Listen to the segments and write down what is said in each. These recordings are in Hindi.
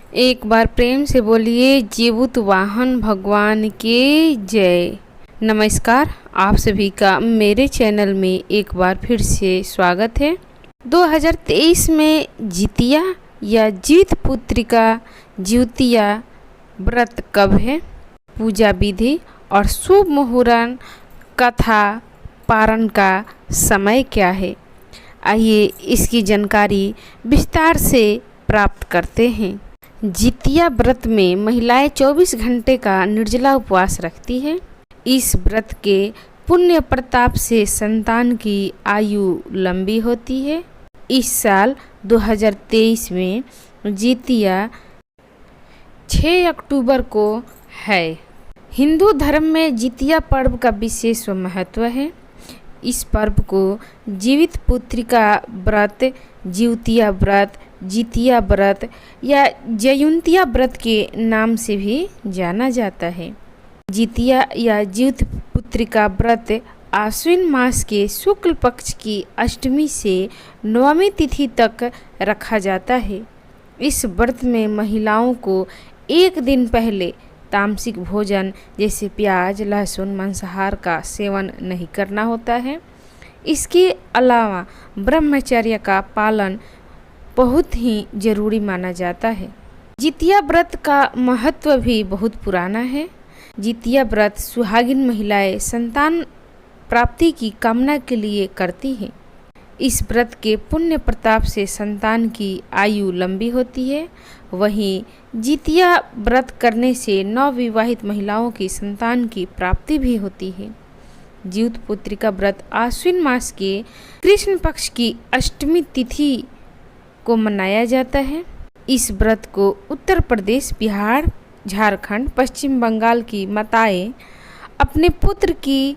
एक बार प्रेम से बोलिए जीवुत वाहन भगवान के जय। नमस्कार, आप सभी का मेरे चैनल में एक बार फिर से स्वागत है। 2023 में जितिया या जीत पुत्रिका ज्योतिया व्रत कब है, पूजा विधि और शुभ मुहूर्त कथा पारण का समय क्या है, आइए इसकी जानकारी विस्तार से प्राप्त करते हैं। जितिया व्रत में महिलाएं 24 घंटे का निर्जला उपवास रखती हैं। इस व्रत के पुण्य प्रताप से संतान की आयु लंबी होती है। इस साल 2023 में जितिया 6 अक्टूबर को है। हिंदू धर्म में जितिया पर्व का विशेष महत्व है। इस पर्व को जीवित पुत्रिका व्रत, ज्योतिया व्रत, जितिया व्रत या जयंतिया व्रत के नाम से भी जाना जाता है। जितिया या जीवित पुत्रिका व्रत आश्विन मास के शुक्ल पक्ष की अष्टमी से नवमी तिथि तक रखा जाता है। इस व्रत में महिलाओं को एक दिन पहले तामसिक भोजन जैसे प्याज, लहसुन, मांसाहार का सेवन नहीं करना होता है। इसके अलावा ब्रह्मचर्य का पालन बहुत ही जरूरी माना जाता है। जितिया व्रत का महत्व भी बहुत पुराना है। जितिया व्रत सुहागिन महिलाएं संतान प्राप्ति की कामना के लिए करती हैं। इस व्रत के पुण्य प्रताप से संतान की आयु लंबी होती है। वहीं जितिया व्रत करने से नवविवाहित महिलाओं की संतान की प्राप्ति भी होती है। जीवित पुत्रिका व्रत आश्विन मास के कृष्ण पक्ष की अष्टमी तिथि को मनाया जाता है। इस व्रत को उत्तर प्रदेश, बिहार, झारखंड, पश्चिम बंगाल की माताएं अपने पुत्र की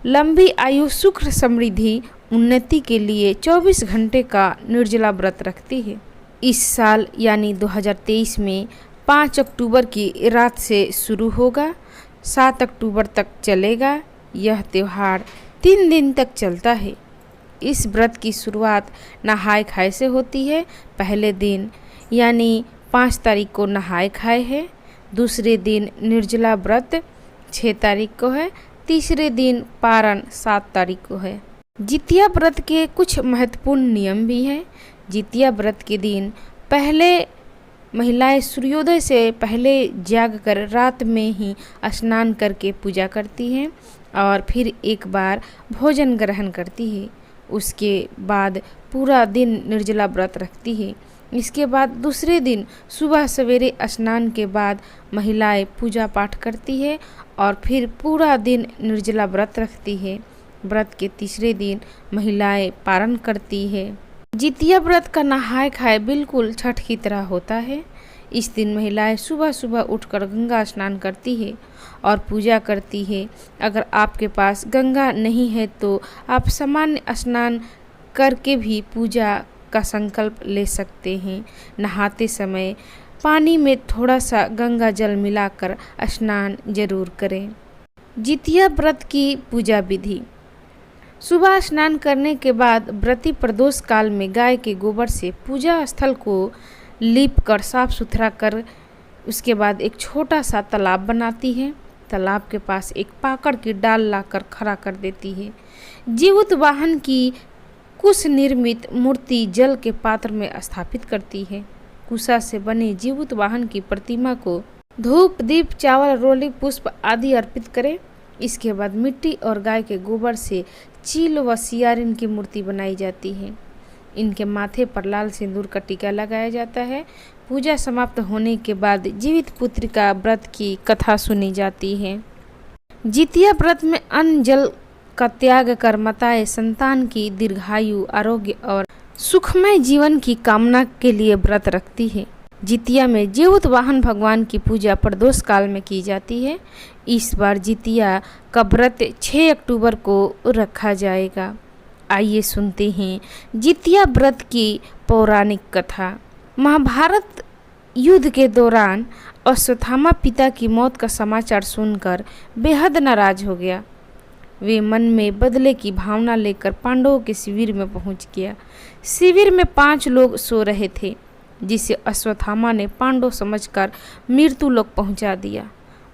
लंबी आयु, सुख, समृद्धि, उन्नति के लिए 24 घंटे का निर्जला व्रत रखती है। इस साल यानी 2023 में 5 अक्टूबर की रात से शुरू होगा, 7 अक्टूबर तक चलेगा। यह त्यौहार 3 दिन तक चलता है। इस व्रत की शुरुआत नहाय खाए से होती है। पहले दिन यानी 5 तारीख को नहाय खाए है। दूसरे दिन निर्जला व्रत 6 तारीख को है। तीसरे दिन पारण 7 तारीख को है। जितिया व्रत के कुछ महत्वपूर्ण नियम भी हैं। जितिया व्रत के दिन पहले महिलाएं सूर्योदय से पहले जाग कर रात में ही स्नान करके पूजा करती हैं और फिर एक बार भोजन ग्रहण करती है। उसके बाद पूरा दिन निर्जला व्रत रखती है। इसके बाद दूसरे दिन सुबह सवेरे स्नान के बाद महिलाएं पूजा पाठ करती है और फिर पूरा दिन निर्जला व्रत रखती है। व्रत के तीसरे दिन महिलाएं पारण करती है। जितिया व्रत का नहाय खाए बिल्कुल छठ की तरह होता है। इस दिन महिलाएं सुबह सुबह उठकर गंगा स्नान करती है और पूजा करती है। अगर आपके पास गंगा नहीं है तो आप सामान्य स्नान करके भी पूजा का संकल्प ले सकते हैं। नहाते समय पानी में थोड़ा सा गंगा जल मिलाकर स्नान जरूर करें। जितिया व्रत की पूजा विधि। सुबह स्नान करने के बाद व्रती प्रदोष काल में गाय के गोबर से पूजा स्थल को लीप कर साफ सुथरा कर उसके बाद एक छोटा सा तालाब बनाती है। तालाब के पास एक पाकड़ की डाल लाकर खड़ा कर देती है। जीवित वाहन की कुश निर्मित मूर्ति जल के पात्र में स्थापित करती है। कुशा से बने जीवित वाहन की प्रतिमा को धूप, दीप, चावल, रोली, पुष्प आदि अर्पित करें। इसके बाद मिट्टी और गाय के गोबर से चील व सियारिन की मूर्ति बनाई जाती है। इनके माथे पर लाल सिंदूर का टीका लगाया जाता है। पूजा समाप्त होने के बाद जीवित पुत्रिका व्रत की कथा सुनी जाती है। जितिया व्रत में अन्न जल का त्याग कर माताएं संतान की दीर्घायु, आरोग्य और सुखमय जीवन की कामना के लिए व्रत रखती है। जितिया में जीवित वाहन भगवान की पूजा प्रदोष काल में की जाती है। इस बार जितिया का व्रत 6 अक्टूबर को रखा जाएगा। आइए सुनते हैं जितिया व्रत की पौराणिक कथा। महाभारत युद्ध के दौरान अश्वत्थामा पिता की मौत का समाचार सुनकर बेहद नाराज हो गया। वे मन में बदले की भावना लेकर पांडवों के शिविर में पहुंच गया। शिविर में 5 लोग सो रहे थे। जिसे अश्वत्थामा ने पांडव समझकर मृत्यु लोक पहुंचा दिया।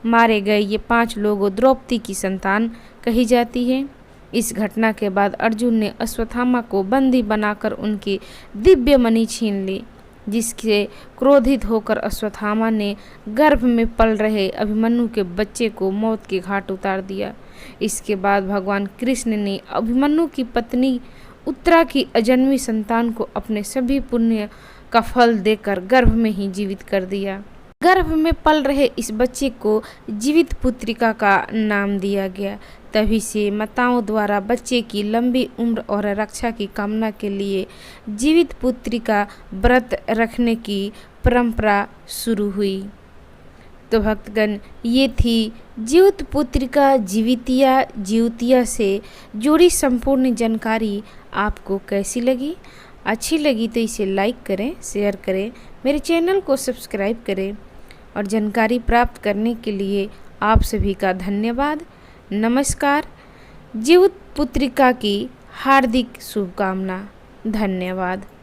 मारे गए ये 5 लोग द्रौपदी की संतान कही जाती है। इस घटना के बाद अर्जुन ने अश्वत्थामा को बंदी बनाकर उनकी दिव्य मणि छीन ली, जिससे क्रोधित होकर अश्वत्थामा ने गर्भ में पल रहे अभिमन्यु के बच्चे को मौत के घाट उतार दिया। इसके बाद भगवान कृष्ण ने अभिमन्यु की पत्नी उत्तरा की अजन्मी संतान को अपने सभी पुण्य का फल देकर गर्भ में ही जीवित कर दिया। गर्भ में पल रहे इस बच्चे को जीवित पुत्रिका का नाम दिया गया। तभी से माताओं द्वारा बच्चे की लंबी उम्र और रक्षा की कामना के लिए जीवित पुत्रिका व्रत रखने की परंपरा शुरू हुई। तो भक्तगण, ये थी जीवित पुत्रिका जीवतिया से जुड़ी संपूर्ण जानकारी। आपको कैसी लगी? अच्छी लगी तो इसे लाइक करें, शेयर करें, मेरे चैनल को सब्सक्राइब करें और जानकारी प्राप्त करने के लिए आप सभी का धन्यवाद। नमस्कार। जीवित पुत्रिका की हार्दिक शुभकामना। धन्यवाद।